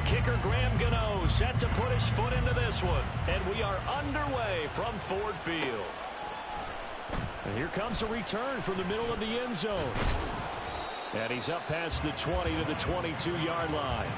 Kicker Graham Gano set to put his foot into this one. And we are underway from Ford Field. And here comes a return from the middle of the end zone. And he's up past the 20 to the 22-yard line.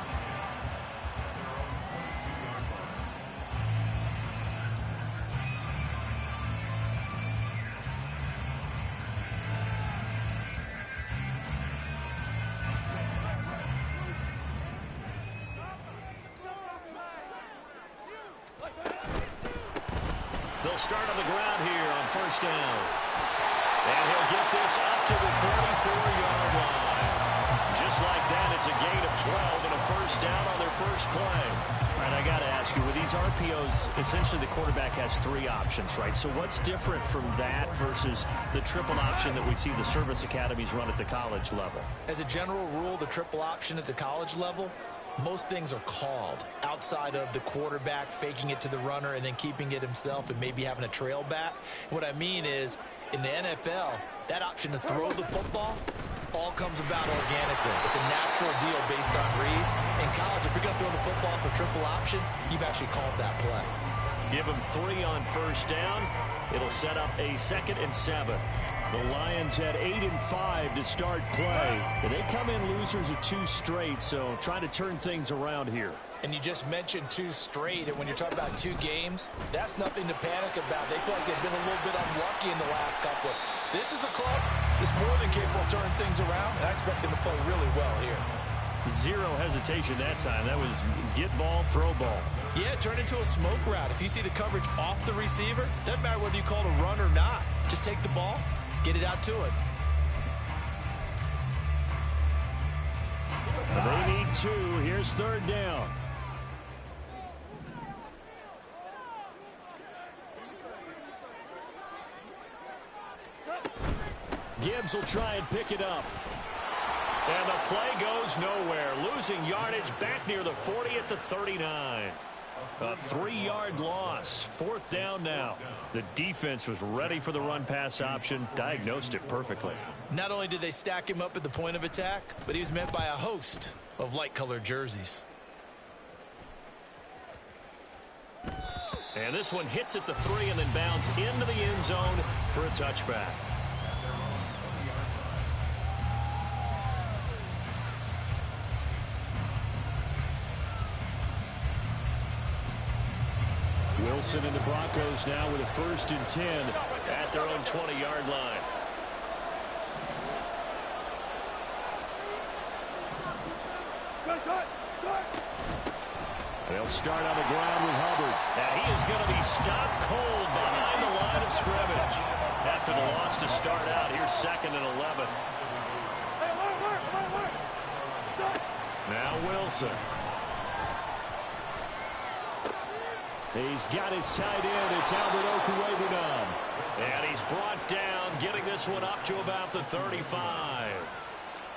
They'll start on the ground here on first down. And he'll get this up to the 34-yard line. Just like that, it's a gain of 12 and a first down on their first play. All right, I got to ask you, with these RPOs, essentially the quarterback has three options, right? So what's different from that versus the triple option that we see the service academies run at the college level? As a general rule, the triple option at the college level, most things are called outside of the quarterback faking it to the runner and then keeping it himself and maybe having a trail back. What I mean is, in the NFL, that option to throw the football all comes about organically. It's a natural deal based on reads. In college, if you're going to throw the football for triple option, you've actually called that play. Give him 3 on first down. It'll set up a 2nd and 7. The Lions had 8 and 5 to start play. And they come in losers of 2 straight, so trying to turn things around here. And you just mentioned 2 straight, and when you're talking about 2 games, that's nothing to panic about. They feel like they've been a little bit unlucky in the last couple. This is a club that's more than capable of turning things around, and I expect them to play really well here. Zero hesitation that time. That was get ball, throw ball. Yeah, turn into a smoke route. If you see the coverage off the receiver, doesn't matter whether you call it a run or not. Just take the ball, get it out to it. They need 2. Here's 3rd down. Gibbs will try and pick it up. And the play goes nowhere. Losing yardage back near the 40 at the 39. A 3-yard loss. 4th down now. The defense was ready for the run-pass option. Diagnosed it perfectly. Not only did they stack him up at the point of attack, but he was met by a host of light-colored jerseys. And this one hits at the 3 and then bounds into the end zone for a touchback. Wilson and the Broncos now with a 1st and 10 at their own 20-yard line. They'll start on the ground with Hubbard. And he is going to be stopped cold behind the line of scrimmage. After the loss to start out, here's 2nd and 11. Now Wilson. He's got his tight end. It's Albert Okwuegbunam. And he's brought down, getting this one up to about the 35.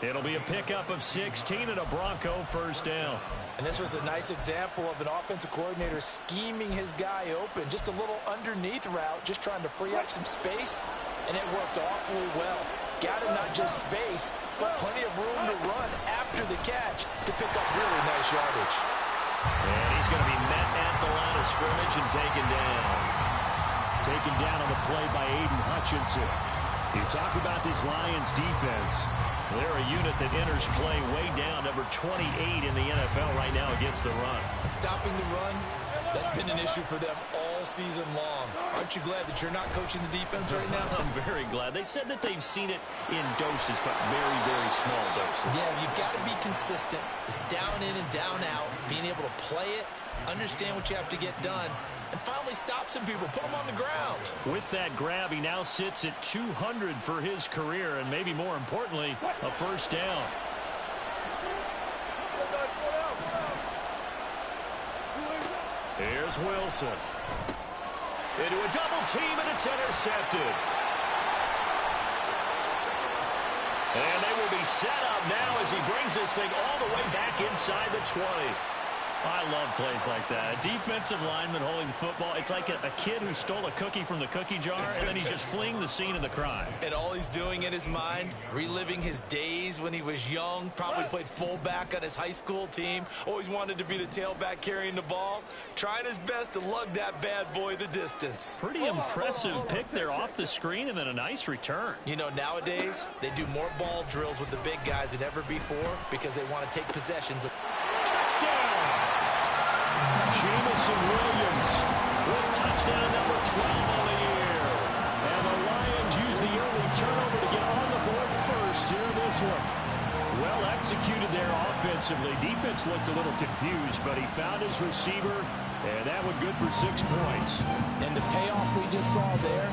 It'll be a pickup of 16 and a Bronco 1st down. And this was a nice example of an offensive coordinator scheming his guy open. Just a little underneath route, just trying to free up some space. And it worked awfully well. Got him not just space, but plenty of room to run after the catch to pick up really nice yardage. And he's going to be met at the line of scrimmage and taken down. Taken down on the play by Aiden Hutchinson. You talk about this Lions defense. They're a unit that enters play way down, number 28 in the NFL right now against the run. Stopping the run, that's been an issue for them all season long. Aren't you glad that you're not coaching the defense right now? I'm very glad. They said that they've seen it in doses, but very, very small doses. Yeah, you've got to be consistent. It's down in and down out, being able to play it, understand what you have to get done, and finally stop some people, put them on the ground. With that grab, he now sits at 200 for his career, and maybe more importantly, a 1st down. Here's Wilson. Into a double team, and it's intercepted. And they will be set up now as he brings this thing all the way back inside the 20. I love plays like that. A defensive lineman holding the football. It's like a kid who stole a cookie from the cookie jar, and then he's just fleeing the scene of the crime. And all he's doing in his mind, reliving his days when he was young, probably played fullback on his high school team, always wanted to be the tailback carrying the ball, trying his best to lug that bad boy the distance. Pretty impressive pick there off the screen, and then a nice return. You know, nowadays, they do more ball drills with the big guys than ever before because they want to take possessions. Touchdown! Jamison Williams with touchdown number 12 on the year. And the Lions use the early turnover to get on the board first here in this one. Well executed there offensively. Defense looked a little confused, but he found his receiver, and that one good for 6 points. And the payoff we just saw there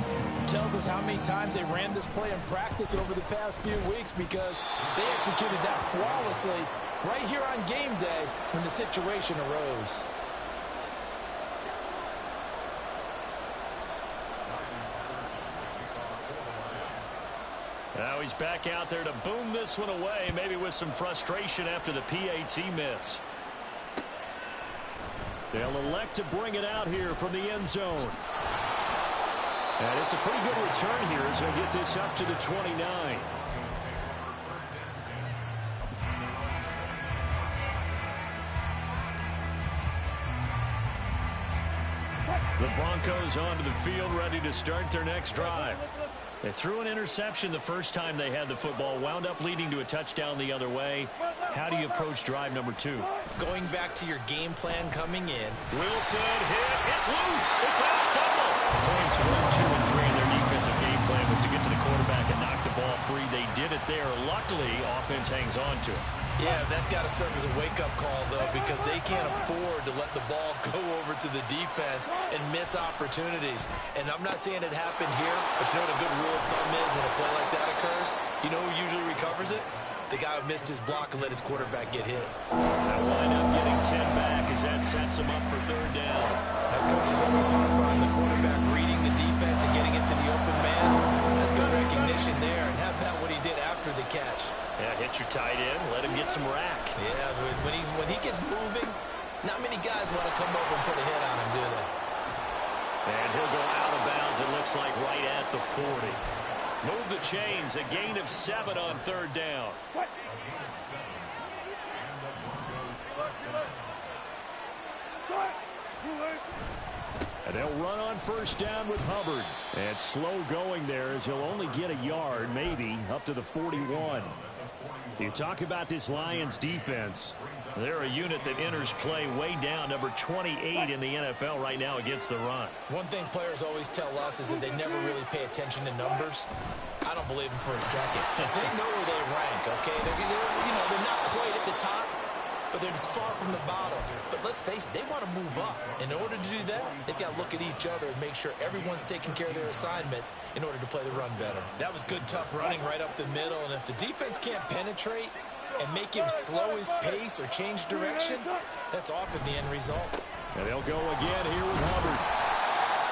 tells us how many times they ran this play in practice over the past few weeks, because they executed that flawlessly right here on game day when the situation arose. Now he's back out there to boom this one away, maybe with some frustration after the PAT miss. They'll elect to bring it out here from the end zone. And it's a pretty good return here as they get this up to the 29. The Broncos onto the field, ready to start their next drive. They threw an interception the first time they had the football, wound up leading to a touchdown the other way. How do you approach drive number 2? Going back to your game plan coming in. Wilson hit. It's loose. It's out. Fumble. Points 1, 2, and 3 in their defensive game plan was to get to the quarterback and knock the ball free. They did it there. Luckily, offense hangs on to it. Yeah, that's got to serve as a wake-up call, though, because they can't afford to let the ball go over to the defense and miss opportunities. And I'm not saying it happened here, but you know what a good rule of thumb is when a play like that occurs? You know who usually recovers it? The guy who missed his block and let his quarterback get hit. They'll wind up getting 10 back as that sets him up for 3rd down. That coach is always harp on the quarterback reading the defense and getting it to the open man. That's good recognition there, and how about what he did after the catch? Yeah, hit your tight end, let him get some rack. Yeah, when he gets moving, not many guys want to come over and put a hit on him, do they? And he'll go out of bounds, it looks like right at the 40. Move the chains, a gain of 7 on 3rd down. And they'll run on 1st down with Hubbard. And slow going there as he'll only get a yard, maybe, up to the 41. You talk about this Lions defense. They're a unit that enters play way down, number 28 in the NFL right now against the run. One thing players always tell us is that they never really pay attention to numbers. I don't believe them for a second. They know where they rank, okay? They're not quite at the top, but they're far from the bottom. But let's face it, they want to move up. In order to do that, they've got to look at each other and make sure everyone's taking care of their assignments in order to play the run better. That was good, tough running right up the middle, and if the defense can't penetrate and make him slow his pace or change direction, that's often the end result. And they'll go again here with Hubbard.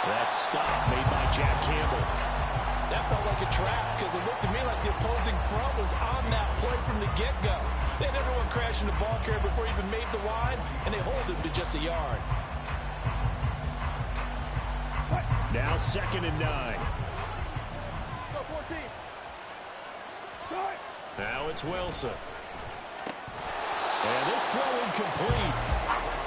That stop made by Jack Campbell. That felt like a trap because it looked to me like the opposing front was on that play from the get-go. They had everyone crashing the ball carrier before he even made the line, and they hold him to just a yard. Now 2nd and 9. Now it's Wilson. And this throw incomplete.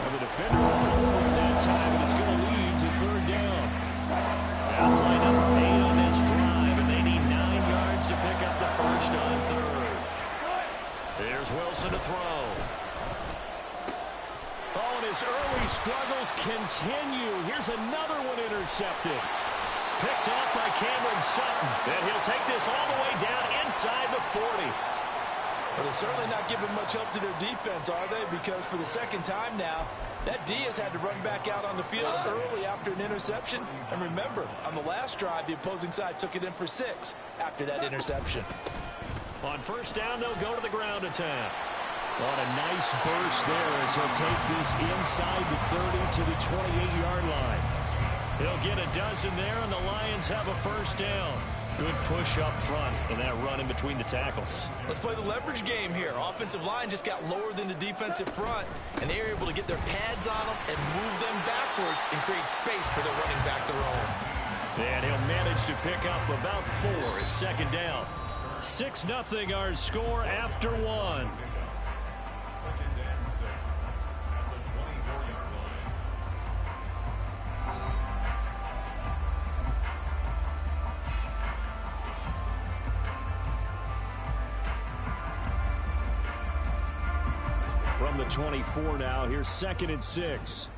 And the defender went over at that time, and it's going to lead to 3rd down. Now play number 8 on this drive, and they need 9 yards to pick up the 1st on 3rd. Here's Wilson to throw. Oh, and his early struggles continue. Here's another one intercepted. Picked off by Cameron Sutton. And he'll take this all the way down inside the 40. Well, they're certainly not giving much help to their defense, are they? Because for the 2nd time now, that D has had to run back out on the field early after an interception. And remember, on the last drive, the opposing side took it in for 6 after that interception. On 1st down, they'll go to the ground attack. On a nice burst there as he'll take this inside the 30 to the 28-yard line. He'll get a dozen there, and the Lions have a 1st down. Good push up front and that run in between the tackles. Let's play the leverage game here. Offensive line just got lower than the defensive front, and they were able to get their pads on them and move them backwards and create space for their running back to roam. And he'll manage to pick up about 4 at second down. 6-0 our score after 1. From the 24 now, here's 2nd and 6.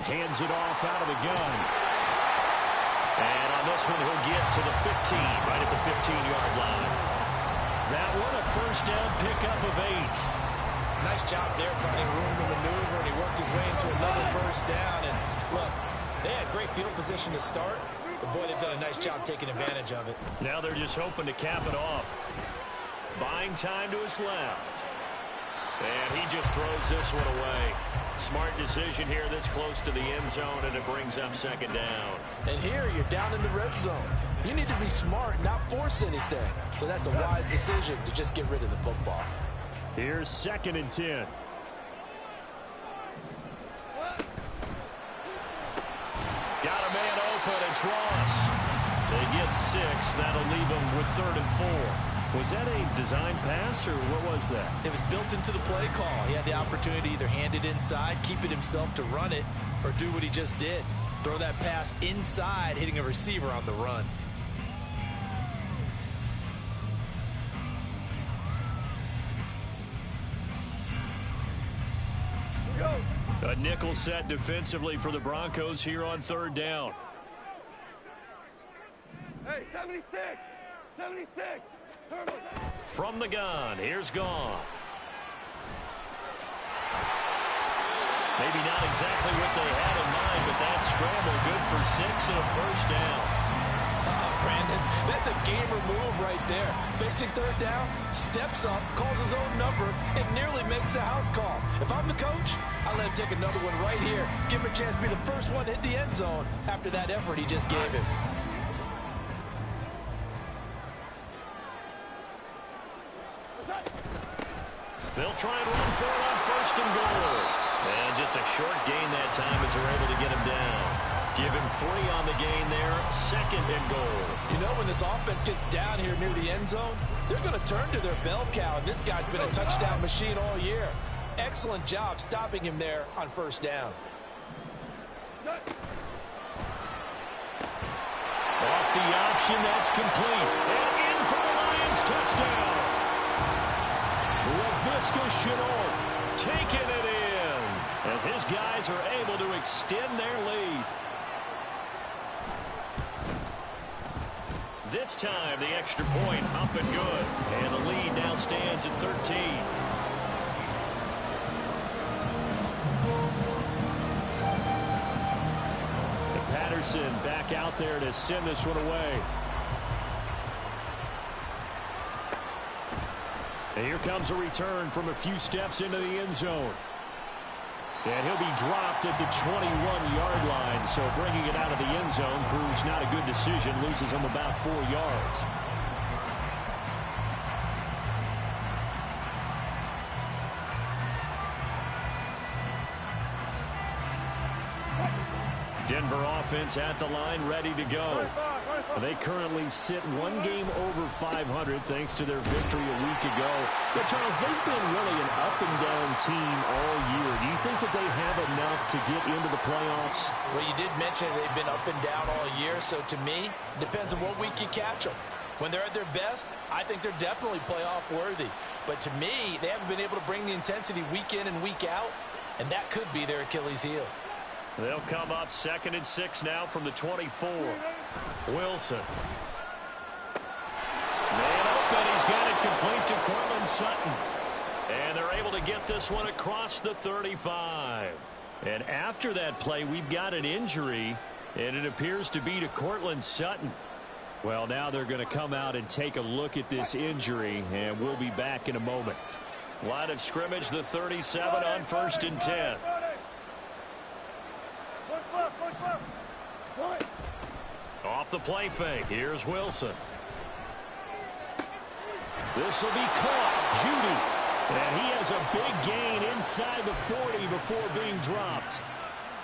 Hands it off out of the gun. And on this one, he'll get to the 15, right at the 15-yard line. That one, a first down pickup of 8. Nice job there finding room to maneuver, and he worked his way into another first down. And look, they had great field position to start, but boy, they've done a nice job taking advantage of it. Now they're just hoping to cap it off. Buying time to his left. And he just throws this one away. Smart decision here this close to the end zone, and it brings up 2nd down. And here you're down in the red zone. You need to be smart, not force anything. So that's a wise decision to just get rid of the football. Here's 2nd and 10. Got a man open, it's Ross. They get 6. That'll leave them with 3rd and 4. Was that a design pass, or what was that? It was built into the play call. He had the opportunity to either hand it inside, keep it himself to run it, or do what he just did. Throw that pass inside, hitting a receiver on the run. A nickel set defensively for the Broncos here on 3rd down. Hey, 76! 76! From the gun, here's Goff. Maybe not exactly what they had in mind, but that scramble good for 6 and a first down. Brandon, that's a gamer move right there. Facing 3rd down, steps up, calls his own number, and nearly makes the house call. If I'm the coach, I'll let him take another one right here. Give him a chance to be the first one to hit the end zone after that effort he just gave him. They'll try and run for it on 1st and goal. And just a short gain that time as they're able to get him down. Give him 3 on the gain there, 2nd and goal. You know, when this offense gets down here near the end zone, they're going to turn to their bell cow, and this guy's been a touchdown machine all year. Excellent job stopping him there on 1st down. Off the option, that's complete. And in for the Lions, touchdown. Laviska Shenault taking it in as his guys are able to extend their lead. This time, the extra point up and good. And the lead now stands at 13. And Patterson back out there to send this one away. And here comes a return from a few steps into the end zone. And he'll be dropped at the 21-yard line. So bringing it out of the end zone proves not a good decision. Loses him about 4 yards. Denver offense at the line, ready to go. They currently sit 1 game over 500 thanks to their victory a week ago. But, Charles, they've been really an up-and-down team all year. Do you think that they have enough to get into the playoffs? Well, you did mention they've been up and down all year, so to me, it depends on what week you catch them. When they're at their best, I think they're definitely playoff worthy. But to me, they haven't been able to bring the intensity week in and week out, and that could be their Achilles heel. They'll come up 2nd and 6 now from the 24. Wilson. Man open. He's got it complete to Cortland Sutton. And they're able to get this one across the 35. And after that play, we've got an injury, and it appears to be to Cortland Sutton. Well, now they're going to come out and take a look at this injury, and we'll be back in a moment. Line of scrimmage, the 37 on 1st and 10. Off the play fake, here's Wilson. This will be caught. Judy. And he has a big gain inside the 40 before being dropped.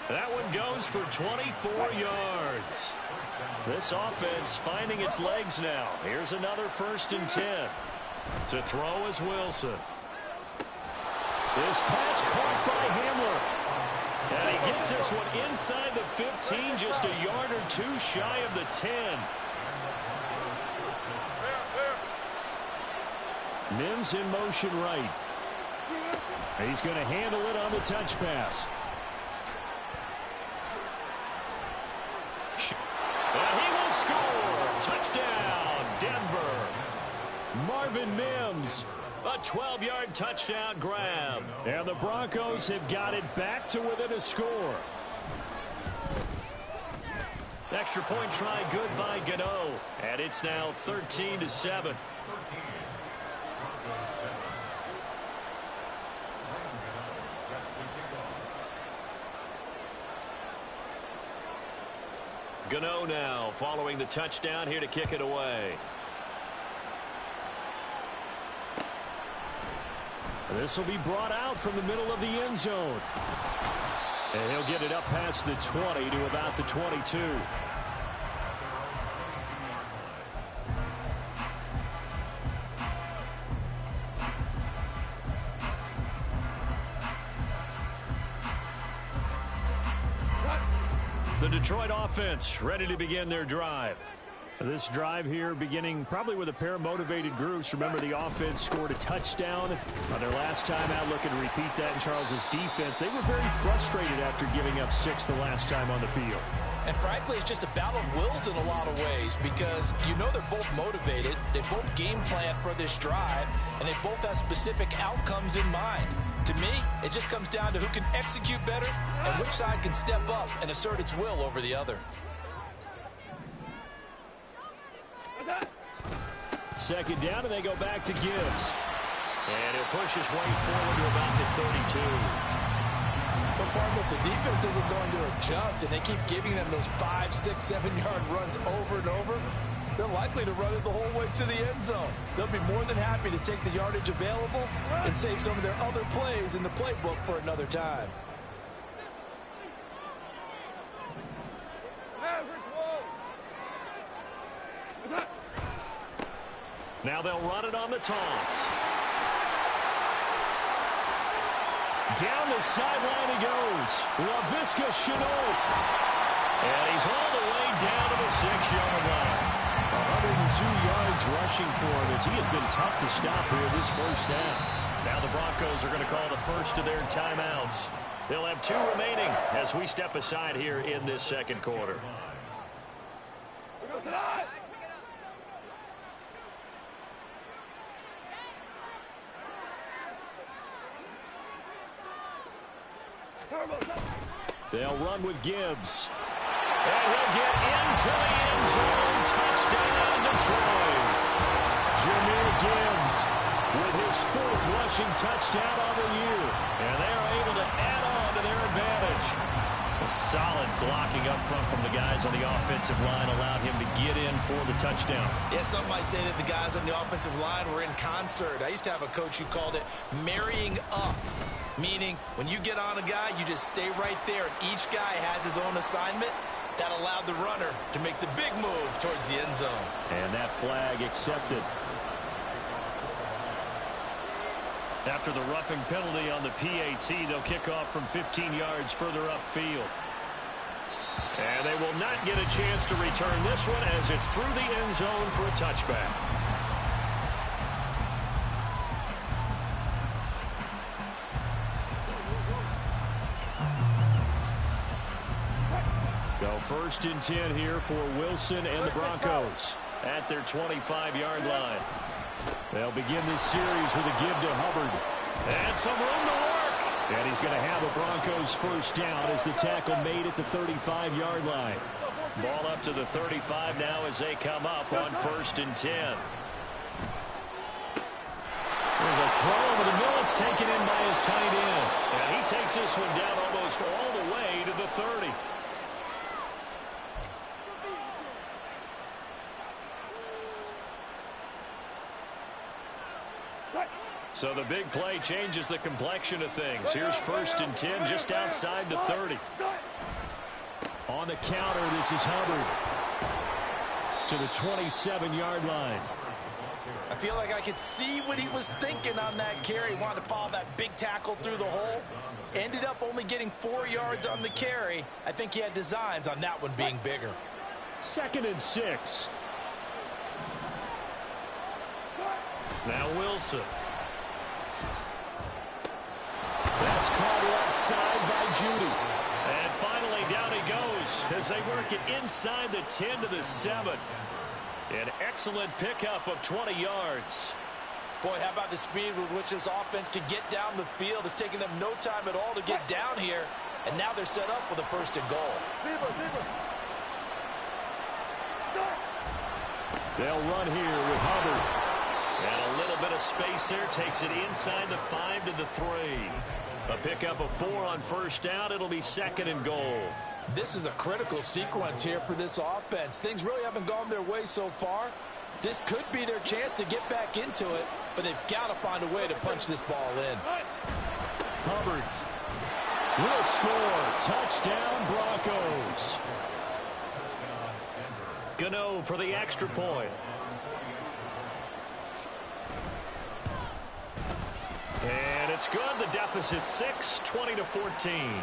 That one goes for 24 yards. This offense finding its legs now. Here's another 1st and 10. To throw is Wilson. This pass caught by Hamler. And he gets this one inside the 15, just a yard or two shy of the 10. Mims in motion right. He's going to handle it on the touch pass. And he will score. Touchdown, Denver. Marvin Mims. A 12-yard touchdown grab. And the Broncos have got it back to within a score. Extra point try good by Gano. And it's now 13-7. Gano now following the touchdown here to kick it away. This will be brought out from the middle of the end zone. And he'll get it up past the 20 to about the 22. The Detroit offense ready to begin their drive. This drive here beginning probably with a pair of motivated groups. Remember, the offense scored a touchdown on their last time out. Looking to repeat that in Charles's defense. They were very frustrated after giving up 6 the last time on the field. And frankly, it's just a battle of wills in a lot of ways because you know they're both motivated. They both game plan for this drive, and they both have specific outcomes in mind. To me, it just comes down to who can execute better and which side can step up and assert its will over the other. Second down, and they go back to Gibbs. And he'll push his way forward to about the 32. But partner, if the defense isn't going to adjust and they keep giving them those 5, 6, 7-yard runs over and over, they're likely to run it the whole way to the end zone. They'll be more than happy to take the yardage available and save some of their other plays in the playbook for another time. Now they'll run it on the toss. Down the sideline he goes. LaVisca Chenault. And he's all the way down to the 6-yard line. 102 yards rushing for him as he has been tough to stop here this first half. Now the Broncos are going to call the first of their timeouts. They'll have 2 remaining as we step aside here in this second quarter. They'll run with Gibbs. And he'll get into the end zone. Touchdown, Detroit. Jahmyr Gibbs with his 4th rushing touchdown of the year. And they are able to add on to their advantage. A solid blocking up front from the guys on the offensive line allowed him to get in for the touchdown. Yeah, some might say that the guys on the offensive line were in concert. I used to have a coach who called it marrying up. Meaning, when you get on a guy, you just stay right there. And each guy has his own assignment. That allowed the runner to make the big move towards the end zone. And that flag accepted. After the roughing penalty on the PAT, they'll kick off from 15 yards further upfield. And they will not get a chance to return this one as it's through the end zone for a touchback. So 1st and 10 here for Wilson and the Broncos at their 25-yard line. They'll begin this series with a give to Hubbard. And some room to work. And he's going to have a Broncos first down as the tackle made at the 35-yard line. Ball up to the 35 now as they come up on 1st and 10. There's a throw over the middle. It's taken in by his tight end. And he takes this one down almost all the way to the 30. So the big play changes the complexion of things. Here's 1st and 10 just outside the 30. On the counter, this is Hubbard to the 27-yard line. I feel like I could see what he was thinking on that carry. Wanted to follow that big tackle through the hole. Ended up only getting 4 yards on the carry. I think he had designs on that one being bigger. 2nd and 6. Now Wilson. That's caught left side by Judy. And finally down he goes as they work it inside the 10 to the 7. An excellent pickup of 20 yards. Boy, how about the speed with which this offense can get down the field? It's taken them no time at all to get down here. And now they're set up with a 1st and goal. They'll run here with Hubbard. And a little bit of space there. Takes it inside the 5 to the 3. A pickup of 4 on 1st down. It'll be 2nd and goal. This is a critical sequence here for this offense. Things really haven't gone their way so far. This could be their chance to get back into it, but they've got to find a way to punch this ball in. Hubbard will score. Touchdown, Broncos. Gano for the extra point. And it's good. The deficit 6, 20-14.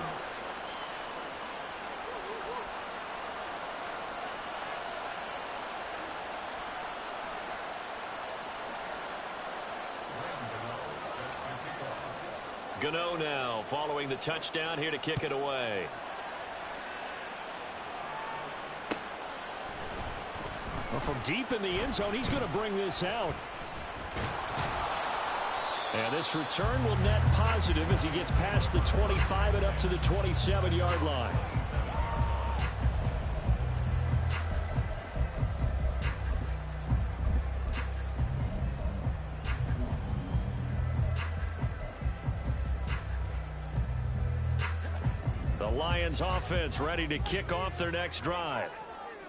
Gano now following the touchdown here to kick it away. Well, from deep in the end zone, he's going to bring this out. And this return will net positive as he gets past the 25 and up to the 27-yard line. The Lions offense ready to kick off their next drive.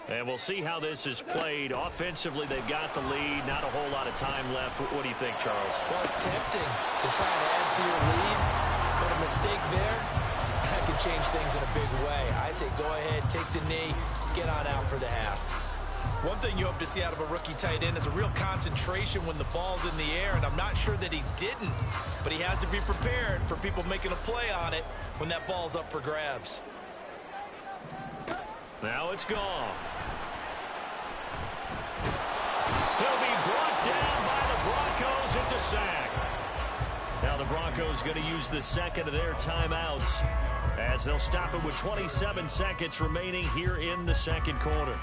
And we'll see how this is played. Offensively, they've got the lead. Not a whole lot of time left. What do you think, Charles? Well, it's tempting to try and add to your lead, but a mistake there, that can change things in a big way. I say go ahead, take the knee, get on out for the half. One thing you hope to see out of a rookie tight end is a real concentration when the ball's in the air, and I'm not sure that he didn't, but he has to be prepared for people making a play on it when that ball's up for grabs. Now it's gone. He'll be brought down by the Broncos. It's a sack. Now the Broncos going to use the second of their timeouts as they'll stop it with 27 seconds remaining here in the second quarter.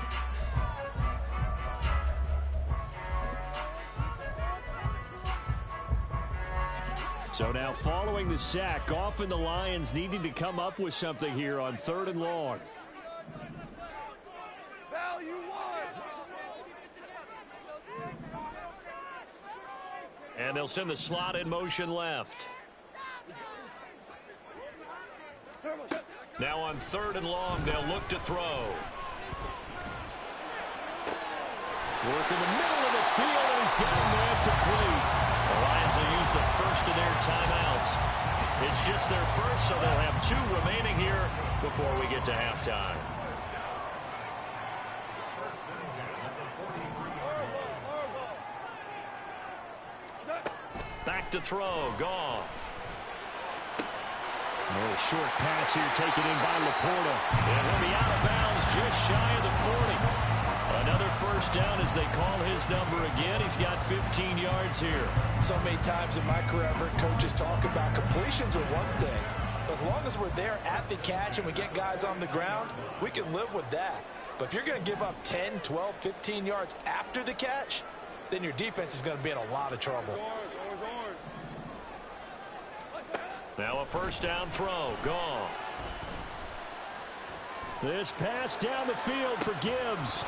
So now following the sack, Goff and the Lions needing to come up with something here on 3rd and long. And they'll send the slot in motion left. Now on 3rd and long, they'll look to throw. Work in the middle of the field, and he's got him there complete. The Lions will use the first of their timeouts. It's just their first, so they'll have 2 remaining here before we get to halftime. Back to throw, Goff. A little short pass here taken in by Laporta. And he'll be out of bounds just shy of the 40. Another 1st down as they call his number again. He's got 15 yards here. So many times in my career I've heard coaches talk about completions are one thing. But as long as we're there at the catch and we get guys on the ground, we can live with that. But if you're going to give up 10, 12, 15 yards after the catch, then your defense is going to be in a lot of trouble. Now a 1st down throw. Goff. This pass down the field for Gibbs.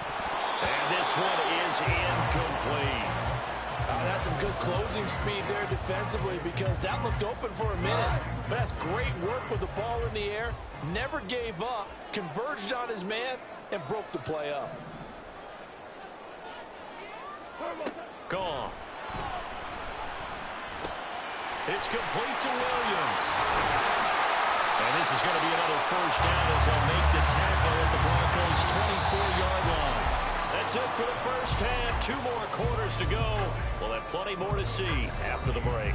And this one is incomplete. That's some good closing speed there defensively because that looked open for a minute. But that's great work with the ball in the air. Never gave up. Converged on his man and broke the play up. Goff. It's complete to Williams. And this is going to be another first down as they'll make the tackle at the Broncos' 24-yard line. That's it for the first half. 2 more quarters to go. We'll have plenty more to see after the break.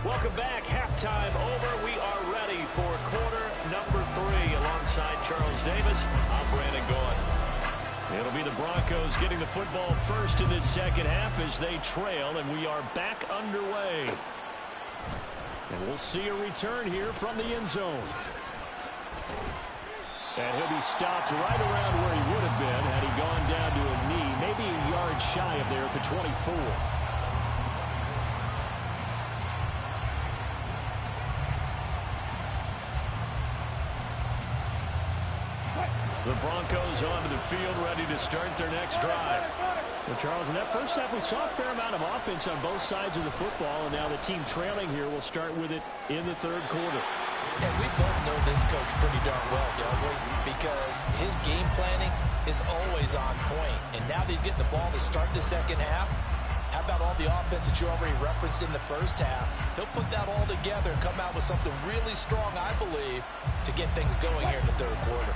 Welcome back. Halftime over. We are ready for quarter number 3. Alongside Charles Davis, I'm Brandon Gaudin. It'll be the Broncos getting the football first in this second half as they trail, and we are back underway. And we'll see a return here from the end zone. And he'll be stopped right around where he would have been had he gone down to a knee, maybe a yard shy of there at the 24. The Broncos onto the field, ready to start their next drive. Well, Charles, in that first half, we saw a fair amount of offense on both sides of the football, and now the team trailing here will start with it in the third quarter. And we both know this coach pretty darn well, don't we? Because his game planning is always on point. And now that he's getting the ball to start the second half, how about all the offense that you already referenced in the first half? He'll put that all together and come out with something really strong, I believe, to get things going here in the third quarter.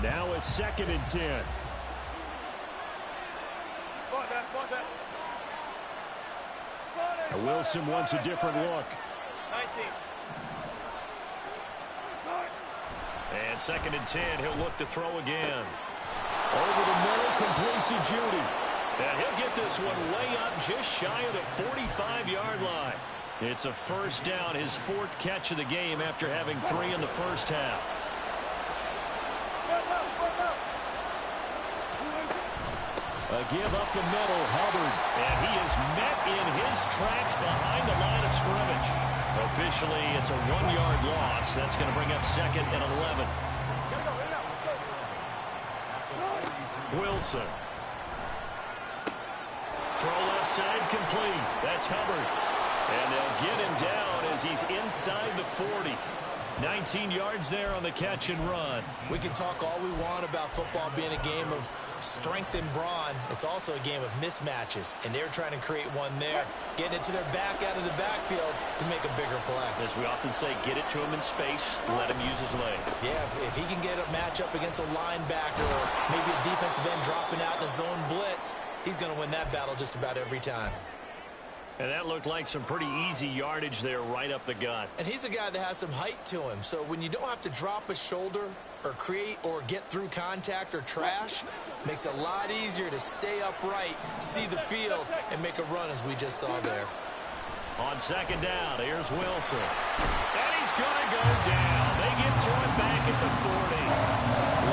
Now a 2nd and 10. Wilson wants a different look. 19. And 2nd and 10, he'll look to throw again. Over the middle, complete to Judy. And he'll get this one way up just shy of the 45-yard line. It's a first down, his 4th catch of the game after having 3 in the first half. A give up the middle, Hubbard. And he is met in his tracks behind the line of scrimmage. Officially, it's a 1-yard loss. That's going to bring up 2nd and 11. Wilson. Throw left side complete. That's Hubbard. And they'll get him down as he's inside the 40. 19 yards there on the catch and run. We can talk all we want about football being a game of strength and brawn. It's also a game of mismatches, and they're trying to create one there, getting it to their back out of the backfield to make a bigger play. As we often say, get it to him in space, let him use his leg. Yeah, if he can get a matchup against a linebacker or maybe a defensive end dropping out in a zone blitz, he's going to win that battle just about every time. And that looked like some pretty easy yardage there right up the gut. And he's a guy that has some height to him. So when you don't have to drop a shoulder or create or get through contact or trash, makes it a lot easier to stay upright, see the field, and make a run as we just saw there. On 2nd down, here's Wilson. And he's going to go down. They get to him back at the 40.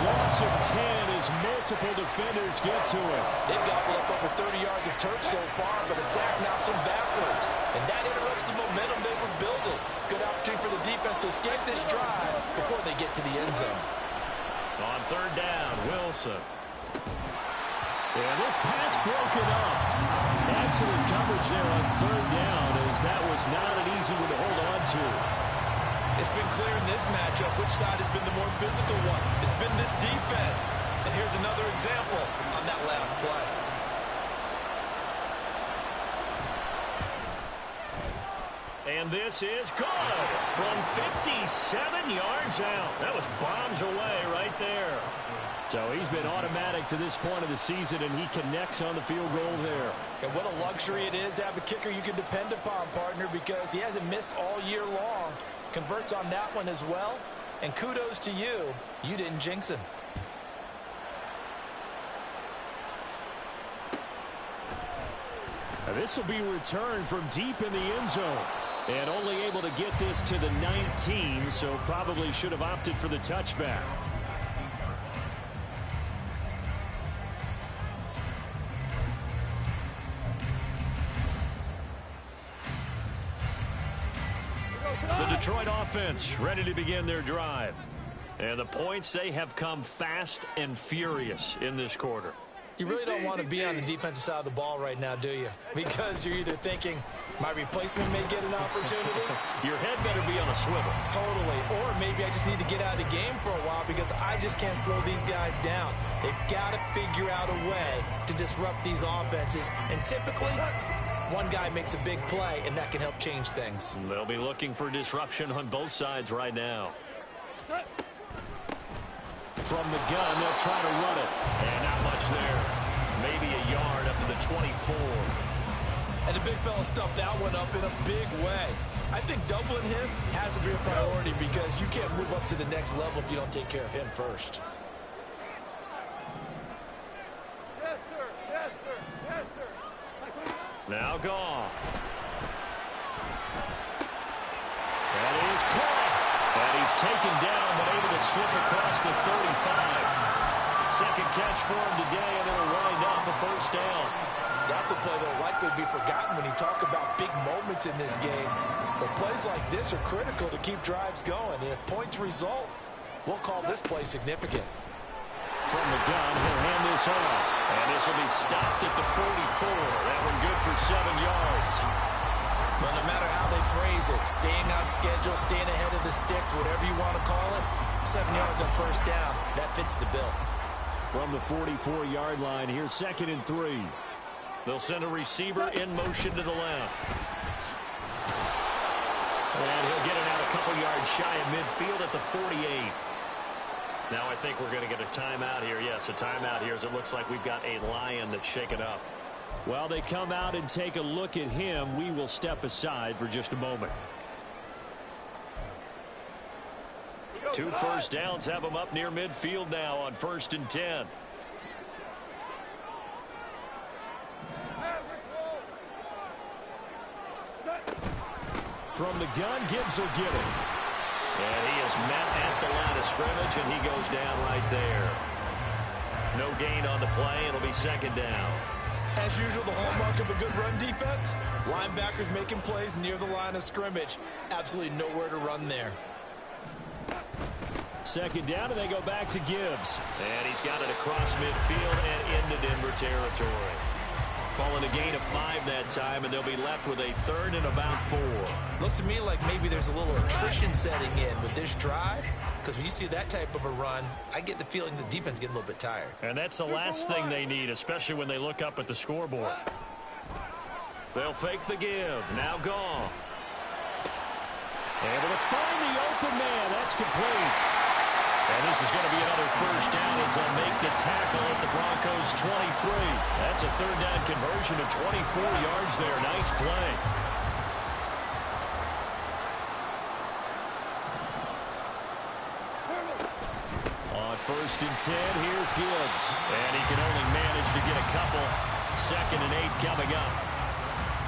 Loss of 10 as multiple defenders get to him. They've gobbled up over 30 yards of turf so far, but a sack knocks them backwards. And that interrupts the momentum they were building. Good opportunity for the defense to escape this drive before they get to the end zone. On 3rd down, Wilson. And this pass broken up. Excellent coverage there on 3rd down, as that was not an easy one to hold on to. It's been clear in this matchup which side has been the more physical one. It's been this defense. And here's another example on that last play. And this is good from 57 yards out. That was bombs away right there. So he's been automatic to this point of the season, and he connects on the field goal there. And what a luxury it is to have a kicker you can depend upon, partner, because he hasn't missed all year long. Converts on that one as well. And kudos to you. You didn't jinx him. And this will be returned from deep in the end zone. And only able to get this to the 19, so probably should have opted for the touchback. The Detroit offense ready to begin their drive. And the points, they have come fast and furious in this quarter. You really don't want to be on the defensive side of the ball right now, do you? Because you're either thinking, my replacement may get an opportunity. Your head better be on a swivel. Totally. Or maybe I just need to get out of the game for a while because I just can't slow these guys down. They've got to figure out a way to disrupt these offenses. And typically, one guy makes a big play, and that can help change things. They'll be looking for disruption on both sides right now. From the gun, they'll try to run it. And not much there. Maybe a yard up to the 24. And the big fella stuffed that one up in a big way. I think doubling him has to be a priority because you can't move up to the next level if you don't take care of him first. Yes, sir. Yes, sir. Yes, sir. Now Goff. That is caught. And he's taken down but able to slip across the 35. Second catch for him today, and it'll wind up a first down. That's a play that will likely be forgotten when you talk about big moments in this game. But plays like this are critical to keep drives going. And if points result, we'll call this play significant. From the gun, he'll hand this off. And this will be stopped at the 44. That one good for 7 yards. Well, no matter how they phrase it, staying on schedule, staying ahead of the sticks, whatever you want to call it, 7 yards on first down, that fits the bill. From the 44-yard line, here's 2nd and 3. They'll send a receiver in motion to the left. And he'll get it out a couple yards shy of midfield at the 48. Now I think we're going to get a timeout here. Yes, a timeout here as it looks like we've got a Lion that's shaken up. While they come out and take a look at him, we will step aside for just a moment. 2 first downs have them up near midfield now on 1st and 10. From the gun, Gibbs will get it. And he is met at the line of scrimmage, and he goes down right there. No gain on the play. It'll be 2nd down. As usual, the hallmark of a good run defense, linebackers making plays near the line of scrimmage. Absolutely nowhere to run there. 2nd down, and they go back to Gibbs. And he's got it across midfield and into Denver territory. Calling a gain of 5 that time, and they'll be left with a 3rd and about 4. Looks to me like maybe there's a little attrition setting in with this drive, because when you see that type of a run, I get the feeling the defense getting a little bit tired. And that's the last thing they need, especially when they look up at the scoreboard. They'll fake the give. Now Goff. Able to find the open man. That's complete. And this is going to be another first down as they'll make the tackle at the Broncos 23. That's a 3rd down conversion to 24 yards there. Nice play. On 1st and 10, here's Gibbs. And he can only manage to get a couple. 2nd and 8 coming up.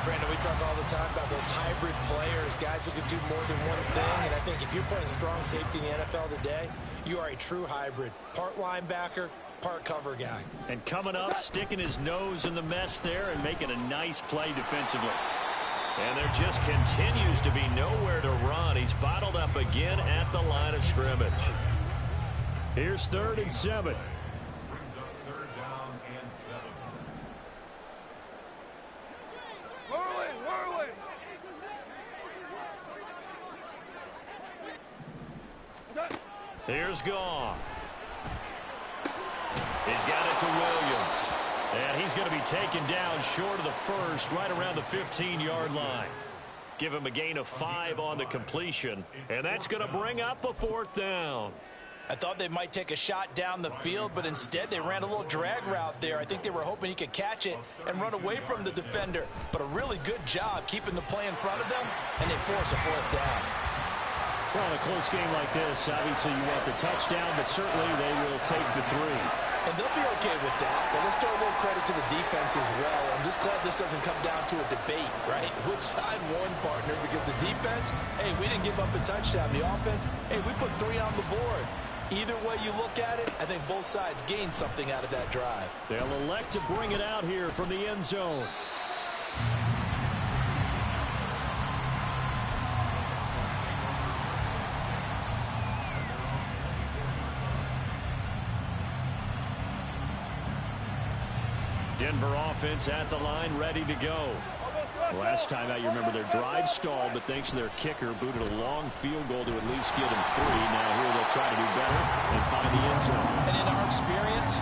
Brandon, we talk all the time about those hybrid players, guys who can do more than one thing. And I think if you're playing strong safety in the NFL today, you are a true hybrid. Part linebacker, part cover guy. And coming up, sticking his nose in the mess there and making a nice play defensively. And there just continues to be nowhere to run. He's bottled up again at the line of scrimmage. Here's 3rd and 7. Brings up 3rd down and 7. Whirling. Here's Goff. He's got it to Williams. And he's going to be taken down short of the 1st, right around the 15-yard line. Give him a gain of 5 on the completion. And that's going to bring up a 4th down. I thought they might take a shot down the field, but instead they ran a little drag route there. I think they were hoping he could catch it and run away from the defender. But a really good job keeping the play in front of them, and they force a 4th down. Well, in a close game like this, obviously you want the touchdown, but certainly they will take the 3. And they'll be okay with that. But let's throw a little credit to the defense as well. I'm just glad this doesn't come down to a debate, right? Which side won, partner? Because the defense, hey, we didn't give up a touchdown. The offense, hey, we put 3 on the board. Either way you look at it, I think both sides gained something out of that drive. They'll elect to bring it out here from the end zone. Denver offense at the line, ready to go. Last time out, you remember their drive stalled, but thanks to their kicker, booted a long field goal to at least get them 3. Now here they'll try to do better and find the end zone. And in our experience,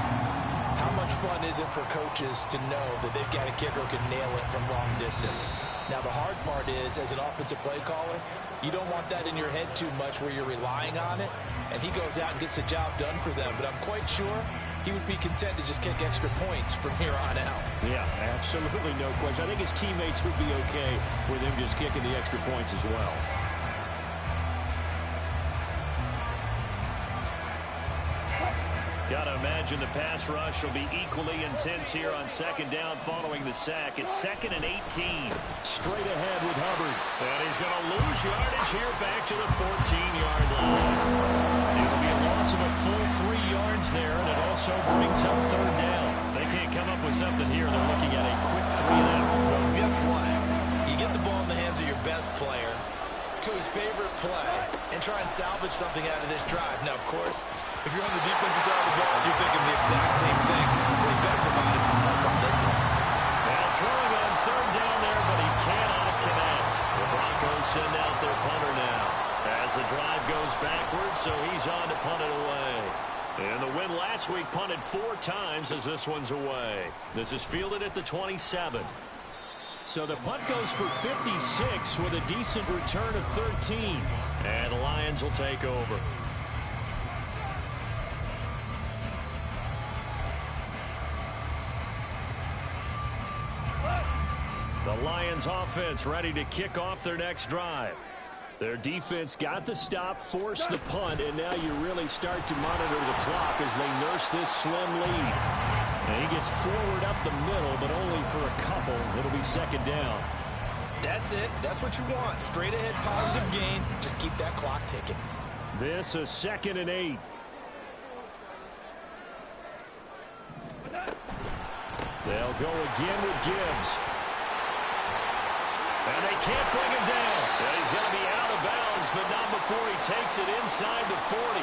how much fun is it for coaches to know that they've got a kicker who can nail it from long distance? Now, the hard part is, as an offensive play caller, you don't want that in your head too much where you're relying on it, and he goes out and gets the job done for them. But I'm quite sure he would be content to just kick extra points from here on out. Yeah, absolutely no question. I think his teammates would be okay with him just kicking the extra points as well. Got to imagine the pass rush will be equally intense here on second down following the sack. It's 2nd and 18. Straight ahead with Hubbard. And he's going to lose yardage here back to the 14-yard line. It'll be a loss of a full 3 yards there, and it also brings up third down. If they can't come up with something here, they're looking at a quick 3 and out. Well, guess what? You get the ball in the hands of your best player to his favorite play and try and salvage something out of this drive. Now, of course, if you're on the defensive side of the ball, you're thinking the exact same thing. So they better provide him some help on this one. Now throwing on third down there, but he cannot connect. The Broncos send out their punter now as the drive goes backwards, so he's on to punt it away. And the win last week punted 4 times as this one's away. This is fielded at the 27. So the punt goes for 56 with a decent return of 13. And the Lions will take over. The Lions offense ready to kick off their next drive. Their defense got the stop, forced the punt, and now you really start to monitor the clock as they nurse this slim lead. And he gets forward up the middle, but only for a couple. It'll be second down. That's it. That's what you want. Straight ahead, positive gain. Just keep that clock ticking. This is 2nd and 8. They'll go again with Gibbs. And they can't bring him down. Yeah, he's going to be out of bounds, but not before he takes it inside the 40.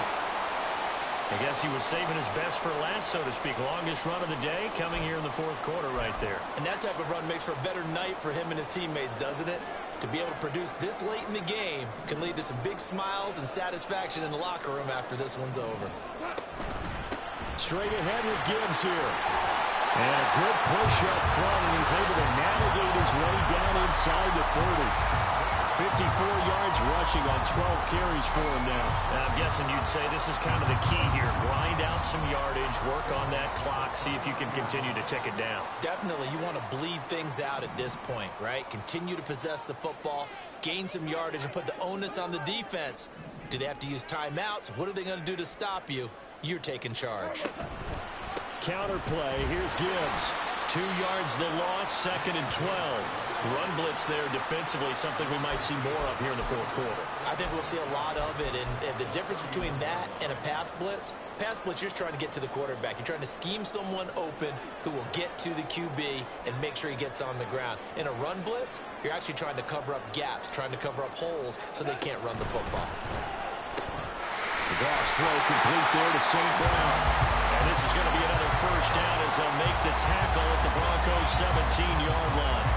I guess he was saving his best for last, so to speak. Longest run of the day coming here in the 4th quarter right there. And that type of run makes for a better night for him and his teammates, doesn't it? To be able to produce this late in the game can lead to some big smiles and satisfaction in the locker room after this one's over. Straight ahead with Gibbs here. And a good push up front, and he's able to navigate his way down inside the 30. 54 yards rushing on 12 carries for him now. And I'm guessing you'd say this is kind of the key here. Grind out some yardage, work on that clock, see if you can continue to tick it down. Definitely, you want to bleed things out at this point, right? Continue to possess the football, gain some yardage, and put the onus on the defense. Do they have to use timeouts? What are they going to do to stop you? You're taking charge. Counter play. Here's Gibbs. 2 yards the loss, 2nd and 12. Run blitz there defensively, something we might see more of here in the 4th quarter. I think we'll see a lot of it, and the difference between that and a pass blitz, you're just trying to get to the quarterback. You're trying to scheme someone open who will get to the QB and make sure he gets on the ground. In a run blitz, you're actually trying to cover up gaps, trying to cover up holes so they can't run the football. The Goff's throw complete there to St. Brown. And this is going to be another first down as they'll make the tackle at the Broncos' 17-yard line.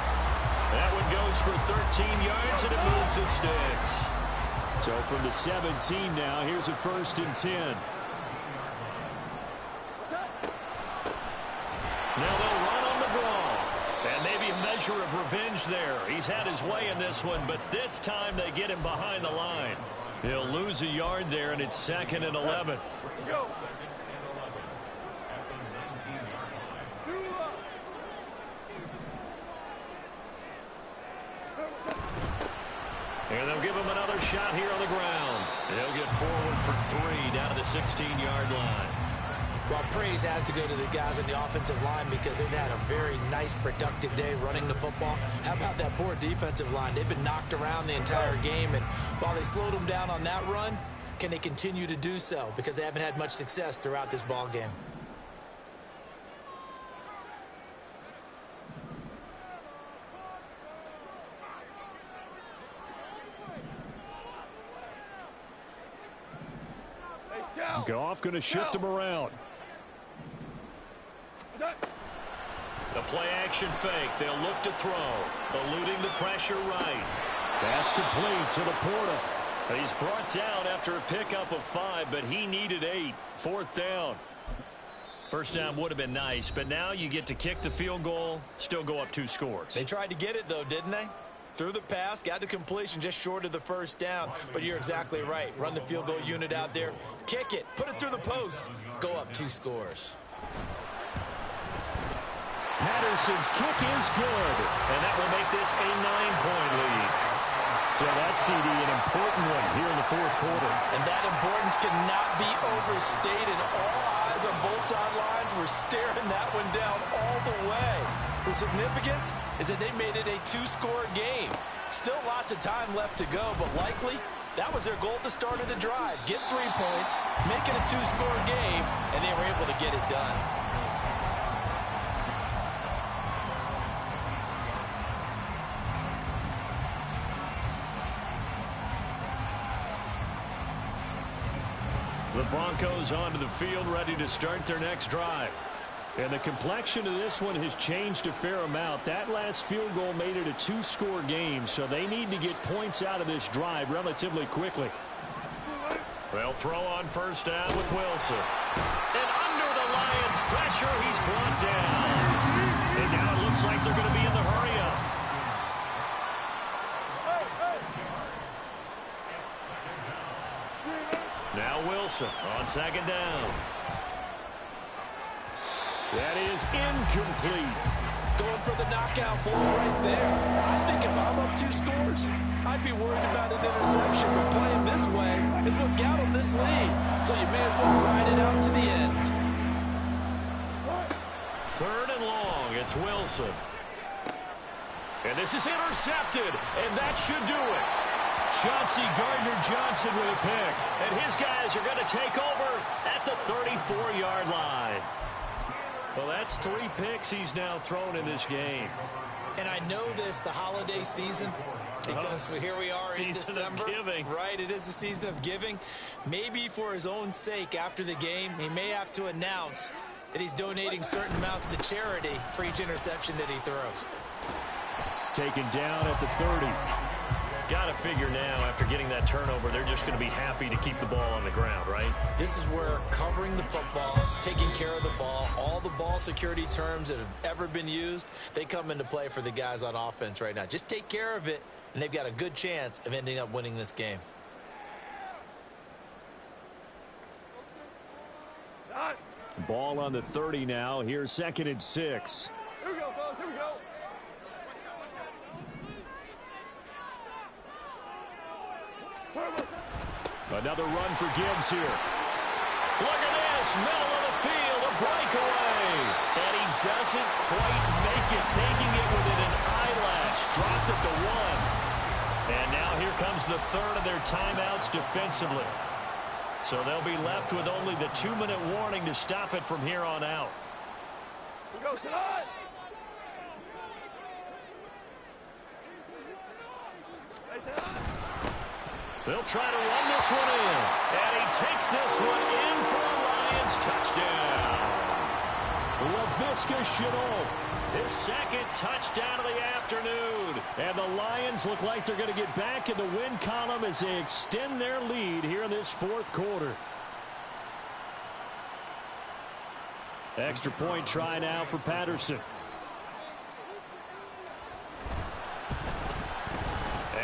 That one goes for 13 yards, and it moves the sticks. So from the 17 now, here's a 1st and 10. Now they'll run on the draw. And maybe a measure of revenge there. He's had his way in this one, but this time they get him behind the line. He'll lose a yard there, and it's 2nd and 11. And they'll give him another shot here on the ground. He'll get forward for 3 down to the 16-yard line. Well, praise has to go to the guys on the offensive line because they've had a very nice, productive day running the football. How about that poor defensive line? They've been knocked around the entire game, and while they slowed them down on that run, can they continue to do so? Because they haven't had much success throughout this ball game. Goff going to shift him around. The play-action fake. They'll look to throw. Eluding the pressure right. That's complete to Laporta. He's brought down after a pickup of 5, but he needed 8. 4th down. First down would have been nice, but now you get to kick the field goal, still go up 2 scores. They tried to get it, though, didn't they? Threw the pass, got the completion just short of the first down. But you're exactly right. Run the field goal unit out there. Kick it. Put it through the post. Go up 2 scores. Patterson's kick is good, and that will make this a 9-point lead. So that's, CD, an important one here in the 4th quarter. And that importance cannot be overstated. All eyes on both sidelines were staring that one down all the way. The significance is that they made it a 2-score game. Still lots of time left to go, but likely that was their goal at the start of the drive. Get 3 points, make it a 2-score game, and they were able to get it done. The Broncos onto the field, ready to start their next drive. And the complexion of this one has changed a fair amount. That last field goal made it a 2-score game, so they need to get points out of this drive relatively quickly. They'll throw on first down with Wilson. And under the Lions' pressure, he's brought down. And now it looks like they're going to be in the hurry-up. Now Wilson on 2nd down. That is incomplete. Going for the knockout ball right there. I think if I'm up 2 scores, I'd be worried about an interception. But playing this way is what got them this lead. So you may as well ride it out to the end. 3rd and long. It's Wilson. And this is intercepted. And that should do it. Chauncey Gardner-Johnson with a pick. And his guys are going to take over at the 34-yard line. Well, that's 3 picks he's now thrown in this game. And I know this, the holiday season, because here we are in December. Season of giving. Right, it is the season of giving. Maybe for his own sake after the game, he may have to announce that he's donating certain amounts to charity for each interception that he throws. Taken down at the 30. Got to figure now, after getting that turnover, they're just going to be happy to keep the ball on the ground, right? This is where covering the football, taking care of the ball, all the ball security terms that have ever been used, they come into play for the guys on offense right now. Just take care of it, and they've got a good chance of ending up winning this game. Ball on the 30 now. Here's 2nd and 6. Here we go, fellas. Here we go. Another run for Gibbs here. Look at this, middle of the field, a breakaway. And he doesn't quite make it, taking it within an eyelash. Dropped at the 1. And now here comes the 3rd of their timeouts defensively. So they'll be left with only the 2-minute warning to stop it from here on out. Here we go, tonight. They'll try to run this one in. And he takes this one in for a Lions touchdown. Laviska Shenault, his 2nd touchdown of the afternoon. And the Lions look like they're going to get back in the win column as they extend their lead here in this 4th quarter. Extra point try now for Patterson.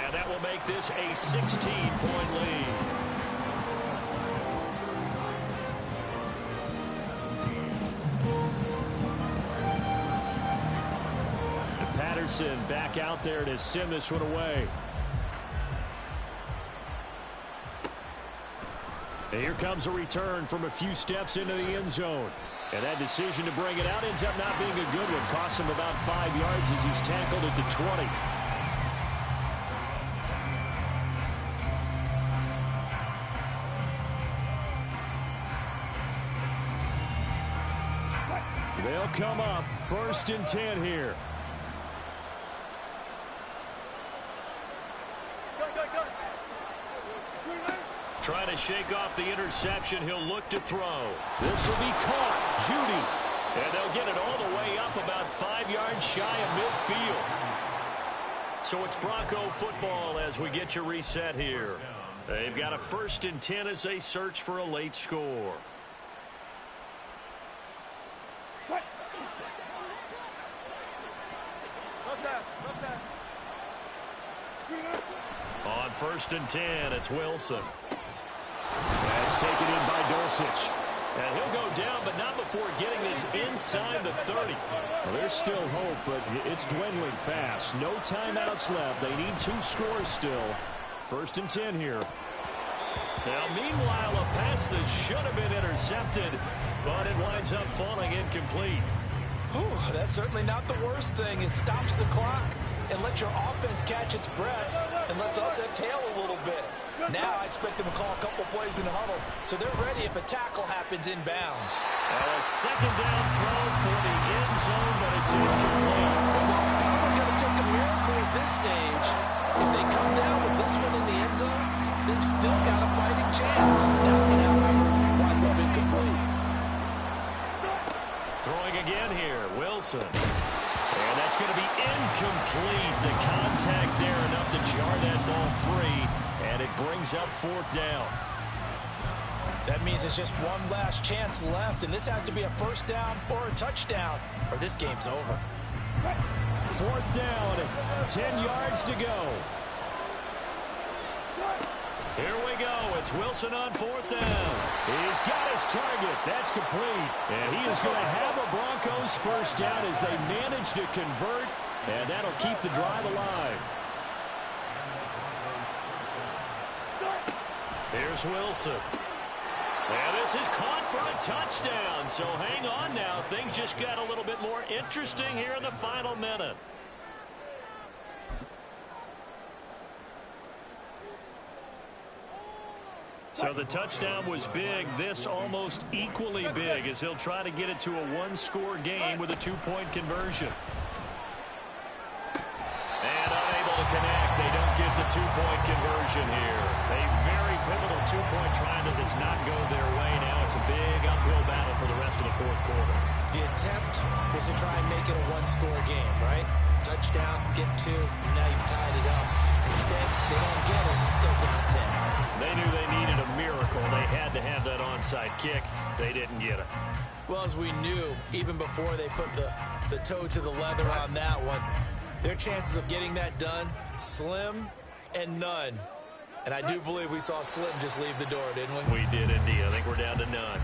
And that will make this a 16-point lead. And Patterson back out there to send this one away. And here comes a return from a few steps into the end zone. And that decision to bring it out ends up not being a good one. Cost him about 5 yards as he's tackled at the 20. They'll come up 1st and 10 here. Trying to shake off the interception. He'll look to throw. This will be caught. Judy And they'll get it all the way up about 5 yards shy of midfield. So it's Bronco football as we get you reset here. They've got a 1st and 10 as they search for a late score. On 1st and 10, it's Wilson. That's taken in by Dulcich. And he'll go down, but not before getting this inside the 30. Well, there's still hope, but it's dwindling fast. No timeouts left. They need 2 scores still. 1st and 10 here. Now, meanwhile, a pass that should have been intercepted, but it winds up falling incomplete. Whew, that's certainly not the worst thing. It stops the clock and lets your offense catch its breath and lets us exhale a little bit. Now I expect them to call a couple plays in the huddle, so they're ready if a tackle happens inbounds. A 2nd down throw for the end zone, but it's incomplete. Well, it's probably going to take a miracle at this stage. If they come down with this one in the end zone, they've still got a fighting chance. That one, however, winds up incomplete. Throwing again here, Wilson. And that's going to be incomplete. The contact there enough to jar that ball free, and it brings up 4th down. That means it's just one last chance left, and this has to be a 1st down or a touchdown, or this game's over. 4th down, 10 yards to go. Here we go. It's Wilson on 4th down. He's got his target. That's complete. And he is going to have a Broncos 1st down as they manage to convert, and that'll keep the drive alive. Here's Wilson. And this is caught for a touchdown. So hang on now. Things just got a little bit more interesting here in the final minute. So the touchdown was big. This almost equally big as he'll try to get it to a 1-score game with a 2-point conversion. And unable to connect. They don't get the 2-point conversion here. A very pivotal 2-point try that does not go their way. Now it's a big uphill battle for the rest of the 4th quarter. The attempt was to try and make it a 1-score game, right? Touchdown, get 2, and now you've tied it up. Instead, they don't get it. It's still down 10. They knew they needed a miracle. They had to have that onside kick. They didn't get it. Well, as we knew, even before they put the toe to the leather on that one, their chances of getting that done, slim and none. And I do believe we saw Slim just leave the door, didn't we? We did indeed. I think we're down to 9.